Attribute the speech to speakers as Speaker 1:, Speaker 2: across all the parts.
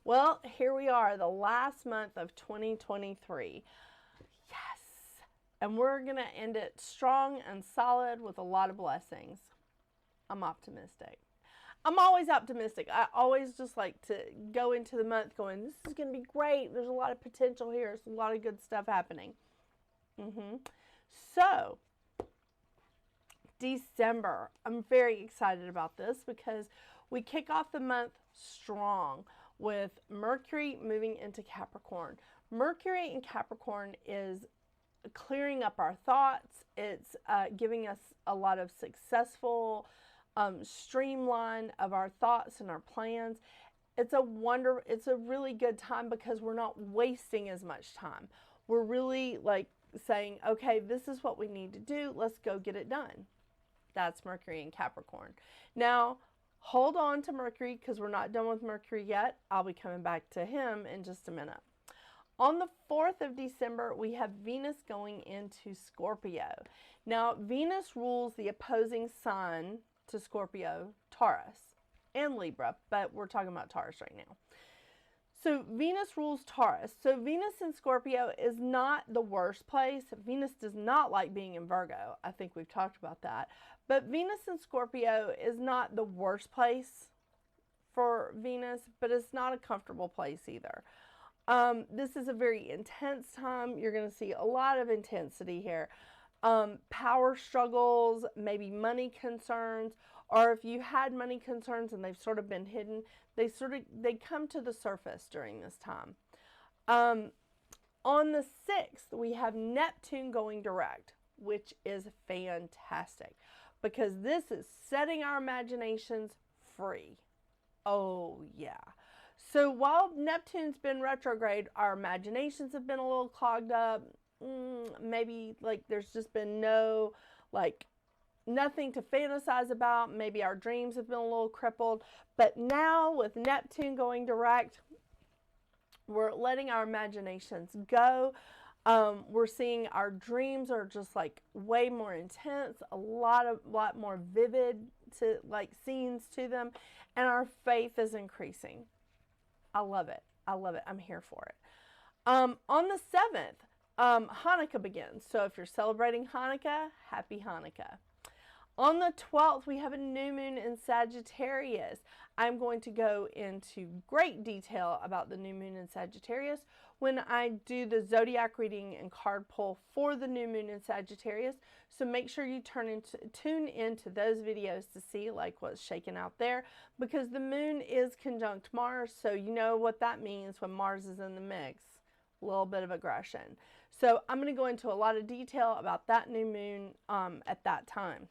Speaker 1: Well, here we are, the last month of 2023. Yes. And we're going to end it strong and solid with a lot of blessings. I'm optimistic. I'm always optimistic. I always just like to go into the month going, this is going to be great. There's a lot of potential here. There's a lot of good stuff happening. So, December. I'm very excited about this because we kick off the month strong with Mercury moving into Capricorn. Mercury in Capricorn is clearing up our thoughts. It's giving us a lot of successful streamline of our thoughts and our plans. It's a really good time because we're not wasting as much time. We're really like saying, okay, this is what we need to do. Let's go get it done. That's Mercury in Capricorn. Now, hold on to Mercury because we're not done with Mercury yet. I'll be coming back to him in just a minute. On the 4th of December, we have Venus going into Scorpio. Now, Venus rules the opposing sign to Scorpio, Taurus, and Libra, but we're talking about Taurus right now. So Venus rules Taurus. So Venus in Scorpio is not the worst place. Venus does not like being in Virgo. I think we've talked about that. But Venus in Scorpio is not the worst place for Venus, but it's not a comfortable place either. This is a very intense time. You're going to see a lot of intensity here. Power struggles, maybe money concerns, or if you had money concerns and they've sort of been hidden, they come to the surface during this time. On the 6th, we have Neptune going direct, which is fantastic because this is setting our imaginations free. Oh, yeah. So while Neptune's been retrograde, our imaginations have been a little clogged up. Maybe like there's just been nothing to fantasize about. Maybe our dreams have been a little crippled. But now with Neptune going direct, we're letting our imaginations go. We're seeing our dreams are just like way more intense, a lot more vivid to like scenes to them, and our faith is increasing. I love it. I'm here for it. On the 7th, Hanukkah begins. So if you're celebrating Hanukkah, happy Hanukkah. On the 12th, we have a new moon in Sagittarius. I'm going to go into great detail about the new moon in Sagittarius when I do the zodiac reading and card pull for the new moon in Sagittarius. So make sure you tune into those videos to see like what's shaking out there, because the moon is conjunct Mars. So you know what that means when Mars is in the mix. A little bit of aggression. So I'm going to go into a lot of detail about that new moon at that time.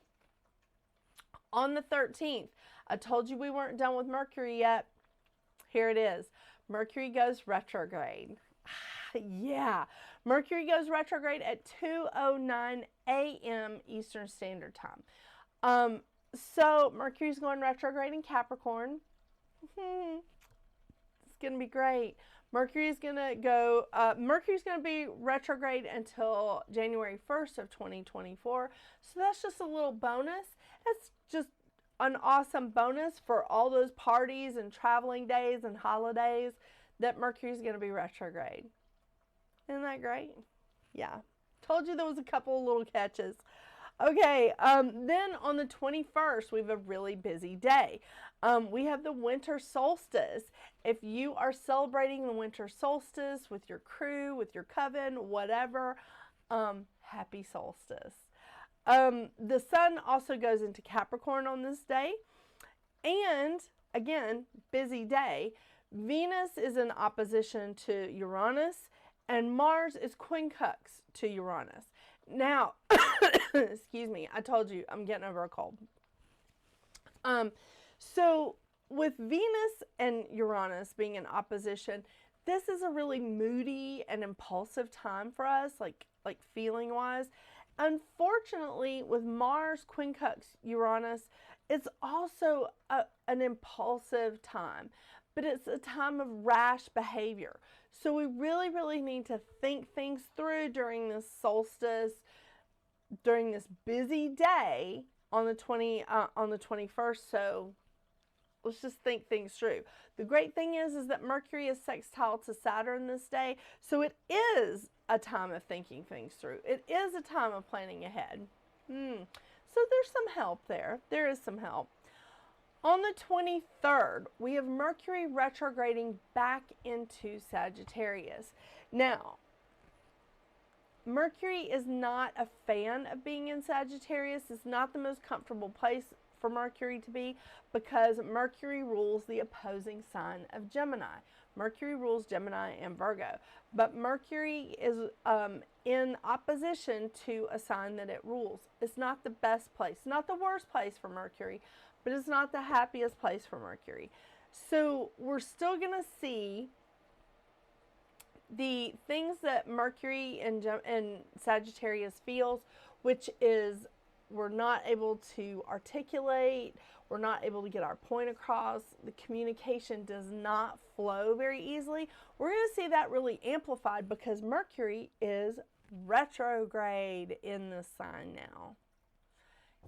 Speaker 1: On the 13th, I told you we weren't done with Mercury yet. Here it is. Mercury goes retrograde. Yeah. Mercury goes retrograde at 2:09 a.m. Eastern Standard Time. So Mercury's going retrograde in Capricorn. It's going to be great. Mercury's going to be retrograde until January 1st of 2024. So that's just a little bonus. That's just an awesome bonus for all those parties and traveling days and holidays that Mercury's going to be retrograde. Isn't that great? Yeah. Told you there was a couple of little catches. Okay, then on the 21st, we have a really busy day. We have the winter solstice. If you are celebrating the winter solstice with your crew, with your coven, whatever, happy solstice. The sun also goes into Capricorn on this day. And, again, busy day. Venus is in opposition to Uranus, and Mars is quincunx to Uranus. Now, excuse me, I told you I'm getting over a cold. So with Venus and Uranus being in opposition, this is a really moody and impulsive time for us, like feeling wise. Unfortunately, with Mars quincunx Uranus, it's also an impulsive time, but it's a time of rash behavior. So we really, really need to think things through during this solstice, during this busy day on the 21st. So Let's just think things through. The great thing is that Mercury is sextile to Saturn this day, so it is a time of thinking things through. It is a time of planning ahead. So there's some help there. There is some help. On the 23rd, we have Mercury retrograding back into Sagittarius. Now, Mercury is not a fan of being in Sagittarius. It's not the most comfortable place for Mercury to be because Mercury rules the opposing sign of Gemini. Mercury rules Gemini and Virgo, but Mercury is in opposition to a sign that it rules. It's not the best place, not the worst place for Mercury, but it's not the happiest place for Mercury. So we're still going to see the things that Mercury and Sagittarius feels, which is we're not able to articulate, we're not able to get our point across, the communication does not flow very easily. We're going to see that really amplified because Mercury is retrograde in this sign now.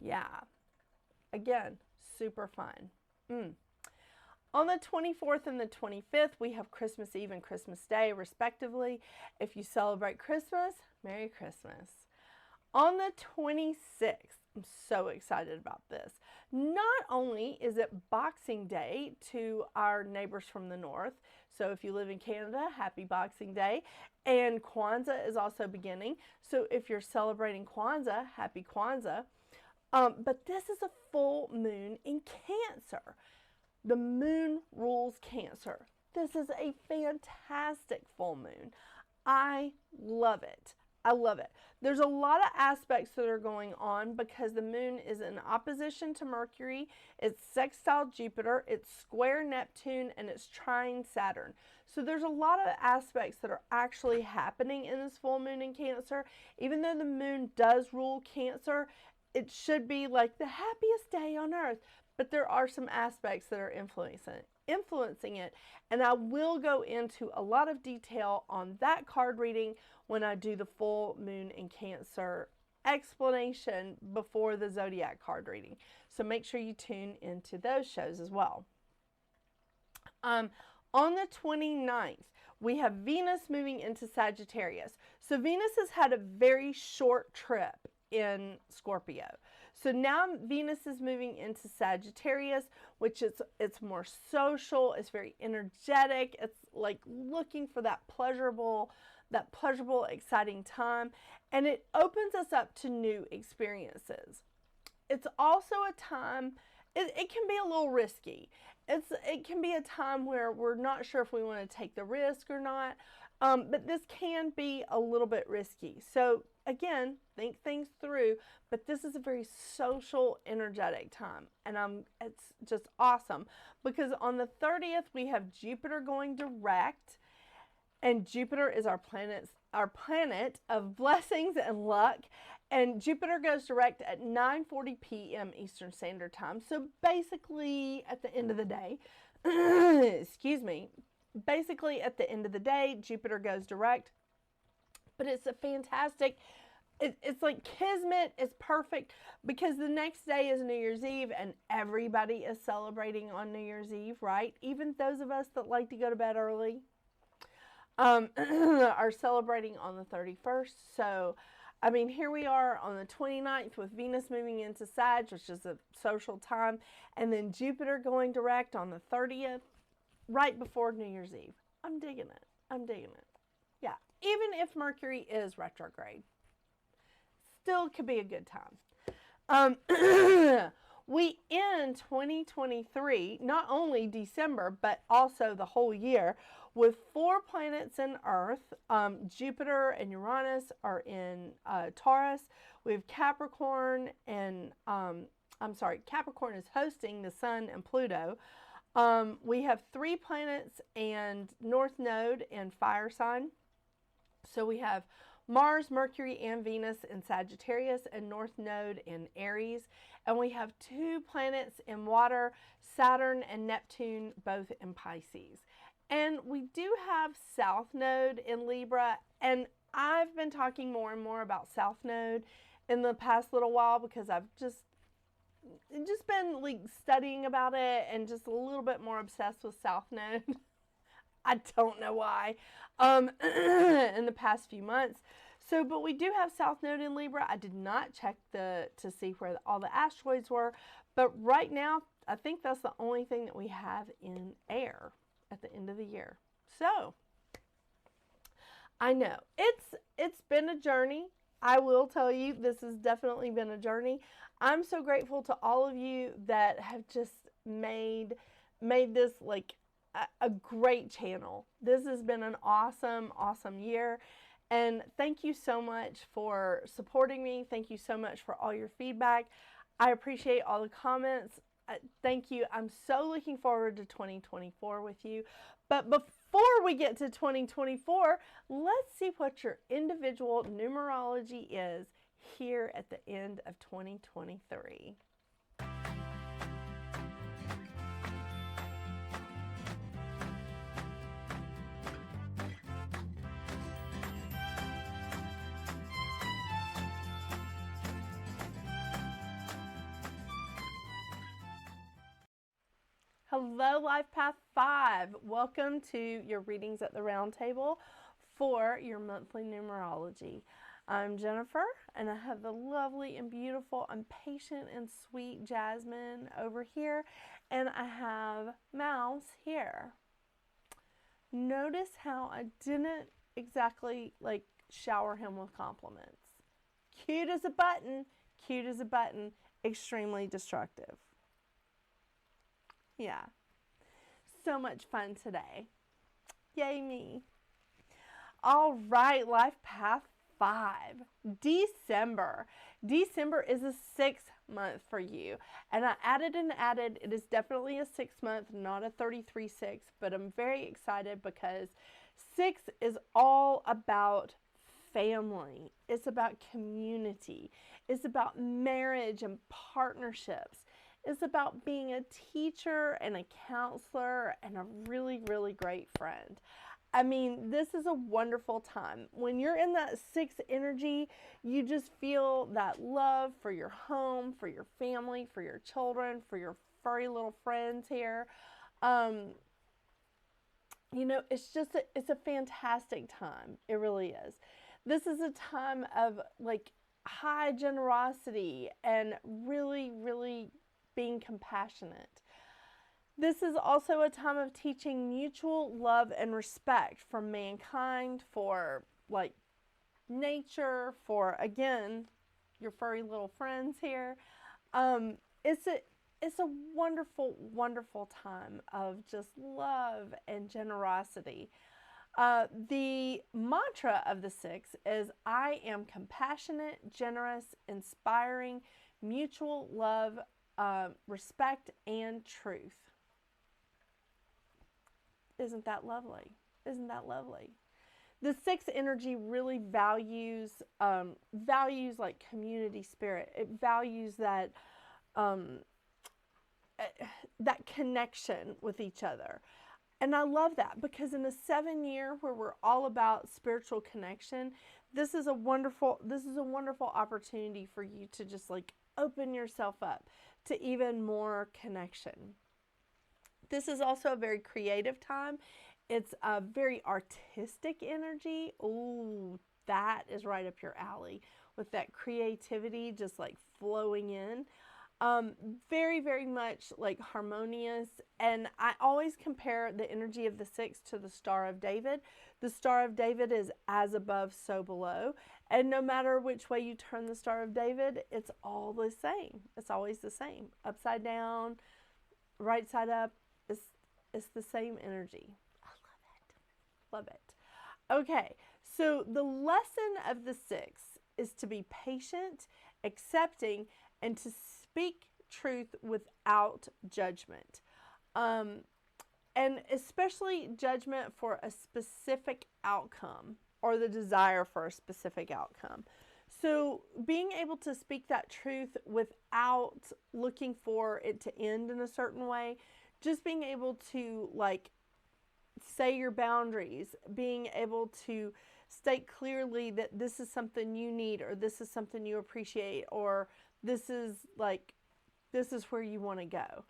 Speaker 1: Yeah. Again, super fun. On the 24th and the 25th, we have Christmas Eve and Christmas Day, respectively. If you celebrate Christmas, Merry Christmas. On the 26th, I'm so excited about this. Not only is it Boxing Day to our neighbors from the north, so if you live in Canada, happy Boxing Day, and Kwanzaa is also beginning. So if you're celebrating Kwanzaa, happy Kwanzaa. But this is a full moon in Cancer. The moon rules Cancer. This is a fantastic full moon. I love it. I love it. There's a lot of aspects that are going on because the moon is in opposition to Mercury, it's sextile Jupiter, it's square Neptune, and it's trine Saturn. So there's a lot of aspects that are actually happening in this full moon in Cancer. Even though the moon does rule Cancer, it should be like the happiest day on earth, but there are some aspects that are influencing it, and I will go into a lot of detail on that card reading when I do the full moon in Cancer explanation before the zodiac card reading. So make sure you tune into those shows as well. On the 29th, we have Venus moving into Sagittarius. So Venus has had a very short trip in Scorpio. So now Venus is moving into Sagittarius, which is, it's more social, it's very energetic, it's like looking for that pleasurable, exciting time, and it opens us up to new experiences. It's also a time, it can be a little risky. It can be a time where we're not sure if we want to take the risk or not, but this can be a little bit risky. So again, think things through, but this is a very social, energetic time, and it's just awesome because on the 30th we have Jupiter going direct, and Jupiter is our planet of blessings and luck, and Jupiter goes direct at 9:40 p.m. Eastern Standard Time. So basically at the end of the day, excuse me, basically at the end of the day, Jupiter goes direct. But it's a fantastic, it's like kismet, it's perfect because the next day is New Year's Eve and everybody is celebrating on New Year's Eve, right? Even those of us that like to go to bed early are celebrating on the 31st. So, I mean, here we are on the 29th with Venus moving into Sag, which is a social time, and then Jupiter going direct on the 30th, right before New Year's Eve. I'm digging it. I'm digging it. Yeah, even if Mercury is retrograde, still could be a good time. We end 2023, not only December, but also the whole year, with 4 planets in Earth. Jupiter and Uranus are in Taurus. We have Capricorn and, Capricorn is hosting the Sun and Pluto. We have 3 planets and North Node in Fire sign. So we have Mars, Mercury, and Venus in Sagittarius and North Node in Aries. And we have 2 planets in water, Saturn and Neptune, both in Pisces. And we do have South Node in Libra. And I've been talking more and more about South Node in the past little while because I've just just been like studying about it and just a little bit more obsessed with South Node. I don't know why, in the past few months. So, but we do have South Node in Libra. I did not check to see where all the asteroids were, but right now, I think that's the only thing that we have in air at the end of the year. So, I know it's been a journey. I will tell you, this has definitely been a journey. I'm so grateful to all of you that have just made this like a great channel. This has been an awesome, awesome year. And thank you so much for supporting me. Thank you so much for all your feedback. I appreciate all the comments. Thank you. I'm so looking forward to 2024 with you. But before we get to 2024, let's see what your individual numerology is here at the end of 2023. Hello, Life Path 5. Welcome to your readings at the round table for your monthly numerology. I'm Jennifer, and I have the lovely and beautiful and patient and sweet Jasmine over here, and I have Mouse here. Notice how I didn't exactly like shower him with compliments. Cute as a button, extremely destructive. Yeah, so much fun today. Yay me. All right, Life Path 5. December. December is a 6th month for you. And I added, it is definitely a 6th month, not a 33-6, but I'm very excited because 6 is all about family. It's about community. It's about marriage and partnerships. It's about being a teacher and a counselor and a really, really great friend. I mean, this is a wonderful time. When you're in that 6 energy, you just feel that love for your home, for your family, for your children, for your furry little friends here. You know, it's a fantastic time. It really is. This is a time of like high generosity and really, really being compassionate. This is also a time of teaching mutual love and respect for mankind, for like nature, for again, your furry little friends here. It's a wonderful, wonderful time of just love and generosity. The mantra of the 6 is I am compassionate, generous, inspiring, mutual love, respect, and truth. Isn't that lovely? Isn't that lovely? The 6 energy really values like community spirit. It values that that connection with each other. And I love that because in a 7 year where we're all about spiritual connection, this is a wonderful opportunity for you to just like open yourself up to even more connection. This is also a very creative time. It's a very artistic energy. Ooh, that is right up your alley with that creativity just like flowing in. Very, very much like harmonious. And I always compare the energy of the 6 to the Star of David. The Star of David is as above, so below. And no matter which way you turn the Star of David, it's all the same. It's always the same. Upside down, right side up, it's the same energy. I love it. Love it. Okay, so the lesson of the 6 is to be patient, accepting, and to speak truth without judgment. And especially judgment for a specific outcome or the desire for a specific outcome. So being able to speak that truth without looking for it to end in a certain way, just being able to like say your boundaries, being able to state clearly that this is something you need or this is something you appreciate or this is like this is where you want to go.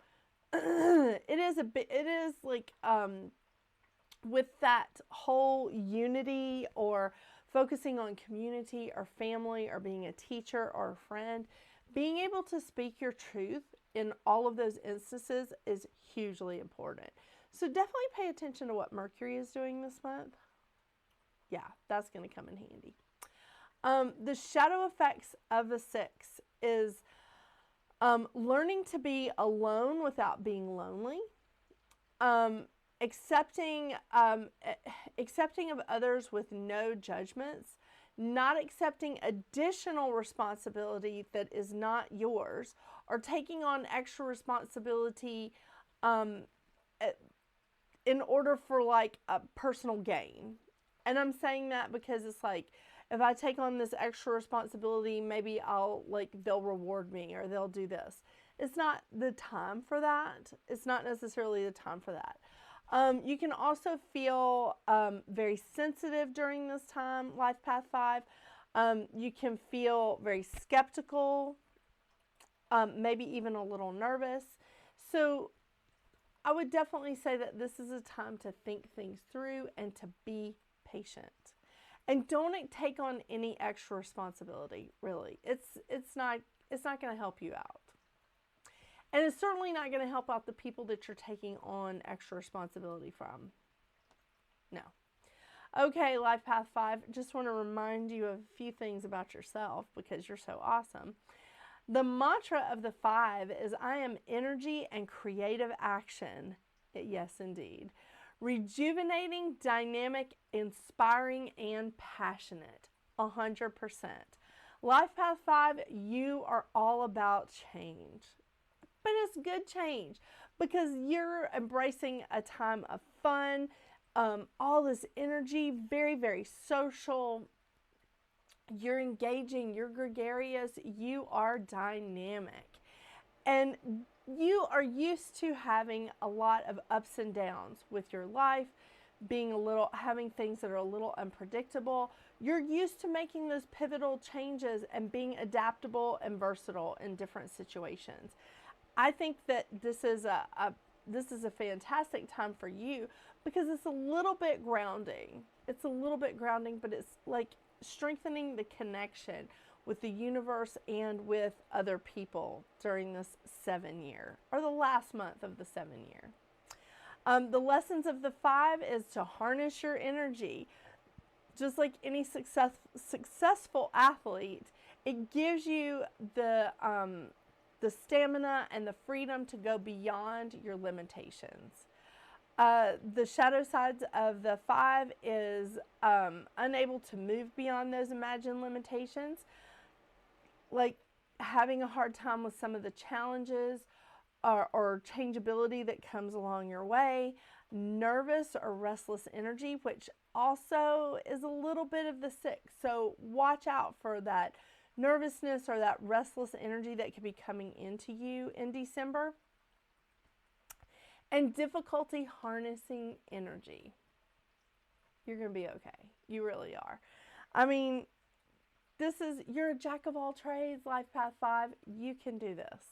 Speaker 1: It is like, with that whole unity or focusing on community or family or being a teacher or a friend, being able to speak your truth in all of those instances is hugely important. So definitely pay attention to what Mercury is doing this month. Yeah, that's going to come in handy. The shadow effects of the 6 is learning to be alone without being lonely. Accepting of others with no judgments, not accepting additional responsibility that is not yours, or taking on extra responsibility in order for like a personal gain. And I'm saying that because it's like, if I take on this extra responsibility, maybe they'll reward me or they'll do this. It's not the time for that. It's not necessarily the time for that. You can also feel very sensitive during this time, Life Path 5. You can feel very skeptical, maybe even a little nervous. So I would definitely say that this is a time to think things through and to be patient. And don't take on any extra responsibility, really. It's not going to help you out. And it's certainly not going to help out the people that you're taking on extra responsibility from. No. Okay, Life Path 5, just want to remind you of a few things about yourself because you're so awesome. The mantra of the 5 is, I am energy and creative action. Yes, indeed. Rejuvenating, dynamic, inspiring, and passionate. 100%. Life Path 5, you are all about change. But it's good change because you're embracing a time of fun, all this energy, very, very social. You're engaging, you're gregarious, you are dynamic. And you are used to having a lot of ups and downs with your life, having things that are a little unpredictable. You're used to making those pivotal changes and being adaptable and versatile in different situations. I think that this is a fantastic time for you because it's a little bit grounding. It's a little bit grounding, but it's like strengthening the connection with the universe and with other people during this 7-year, or the last month of the 7-year. The lessons of the 5 is to harness your energy. Just like any successful athlete, it gives you the stamina and the freedom to go beyond your limitations. The shadow sides of the 5 is unable to move beyond those imagined limitations, like having a hard time with some of the challenges or changeability that comes along your way, nervous or restless energy, which also is a little bit of the 6. So watch out for that nervousness or that restless energy that could be coming into you in December. And difficulty harnessing energy. You're going to be okay. You really are. I mean, you're a jack of all trades, Life Path 5. You can do this.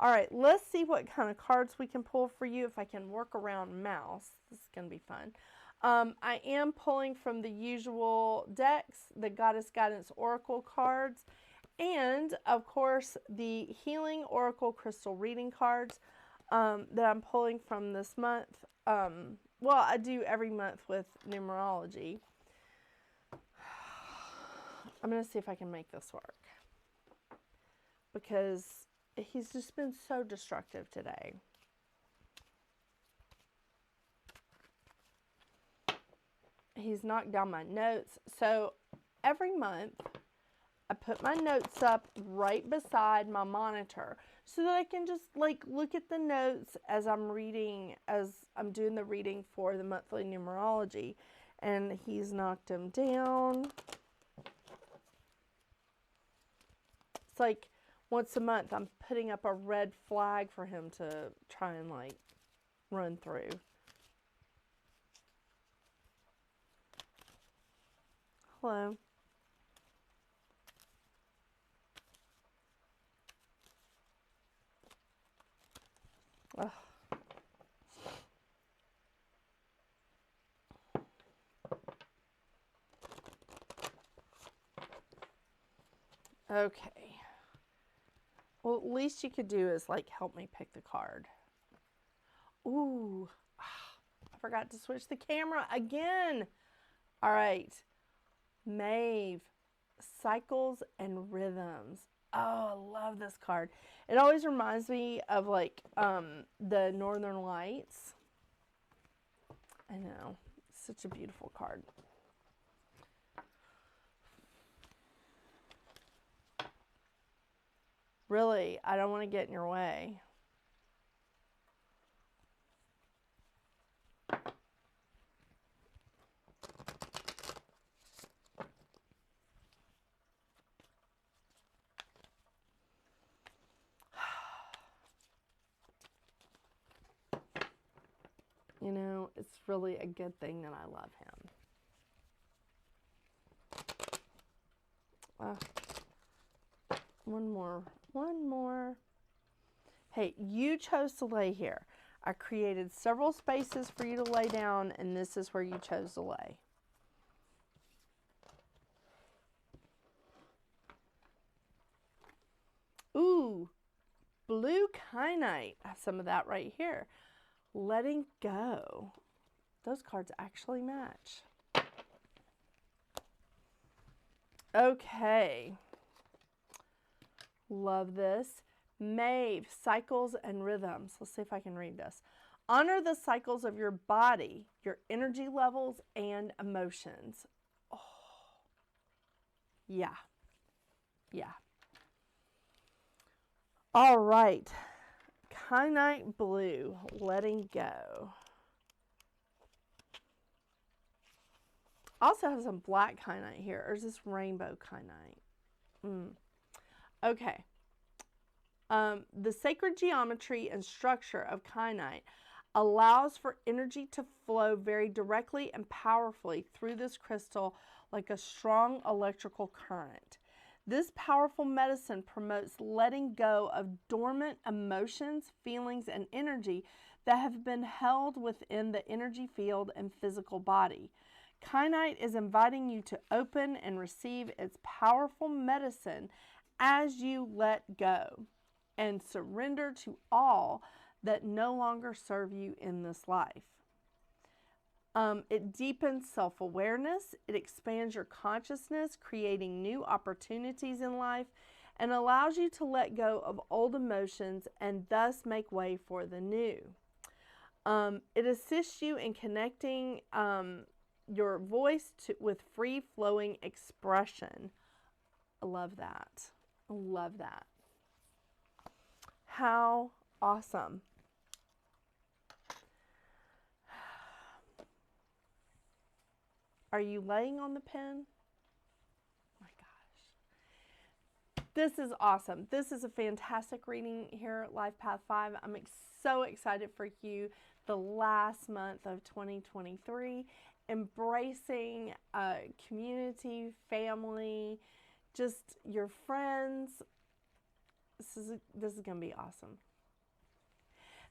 Speaker 1: All right, let's see what kind of cards we can pull for you if I can work around mouse. This is going to be fun. I am pulling from the usual decks, the Goddess Guidance Oracle cards, and of course the Healing Oracle Crystal Reading cards that I'm pulling from this month. Well, I do every month with Numerology. I'm going to see if I can make this work because he's just been so destructive today. He's knocked down my notes. So every month I put my notes up right beside my monitor so that I can just look at the notes as I'm reading, as I'm doing the reading for the monthly numerology. And he's knocked them down. It's like once a month I'm putting up a red flag for him to try and run through. Hello. Ugh. Okay. Well, at least you could do is like help me pick the card. Ooh, I forgot to switch the camera again. All right. Maeve, cycles and rhythms. Oh, I love this card. It always reminds me of like the Northern Lights. I know. Such a beautiful card. Really, I don't want to get in your way. You know, it's really a good thing that I love him. One more. Hey, you chose to lay here. I created several spaces for you to lay down, and this is where you chose to lay. Ooh, blue kyanite. I have some of that right here. Letting go. Those cards actually match. Okay. Love this. Maeve, cycles and rhythms. Let's see if I can read this. Honor the cycles of your body, your energy levels, and emotions. Oh, yeah. Yeah. All right. Kyanite blue, letting go. I also have some black kyanite here, or is this rainbow kyanite? Okay. The sacred geometry and structure of kyanite allows for energy to flow very directly and powerfully through this crystal like a strong electrical current. This powerful medicine promotes letting go of dormant emotions, feelings, and energy that have been held within the energy field and physical body. Kyanite is inviting you to open and receive its powerful medicine as you let go and surrender to all that no longer serve you in this life. It deepens self-awareness, it expands your consciousness, creating new opportunities in life, and allows you to let go of old emotions and thus make way for the new. It assists you in connecting your voice with free-flowing expression. I love that. I love that. How awesome. Are you laying on the pen? Oh my gosh. This is awesome. This is a fantastic reading here at Life Path 5. I'm so excited for you the last month of 2023. Embracing community, family, just your friends. This is going to be awesome.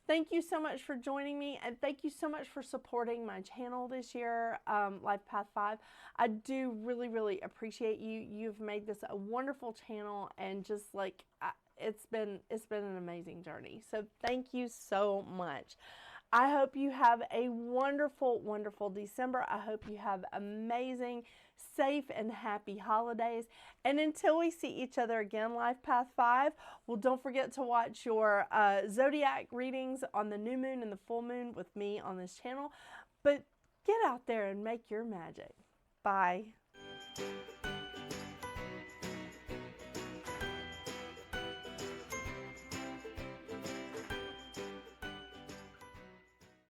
Speaker 1: Thank you so much for joining me, and thank you so much for supporting my channel this year, Life Path 5. I do really, really appreciate you. You've made this a wonderful channel, and just like it's been an amazing journey. So thank you so much. I hope you have a wonderful, wonderful December. I hope you have amazing, safe, and happy holidays. And until we see each other again, Life Path 5, well, don't forget to watch your zodiac readings on the new moon and the full moon with me on this channel. But get out there and make your magic. Bye.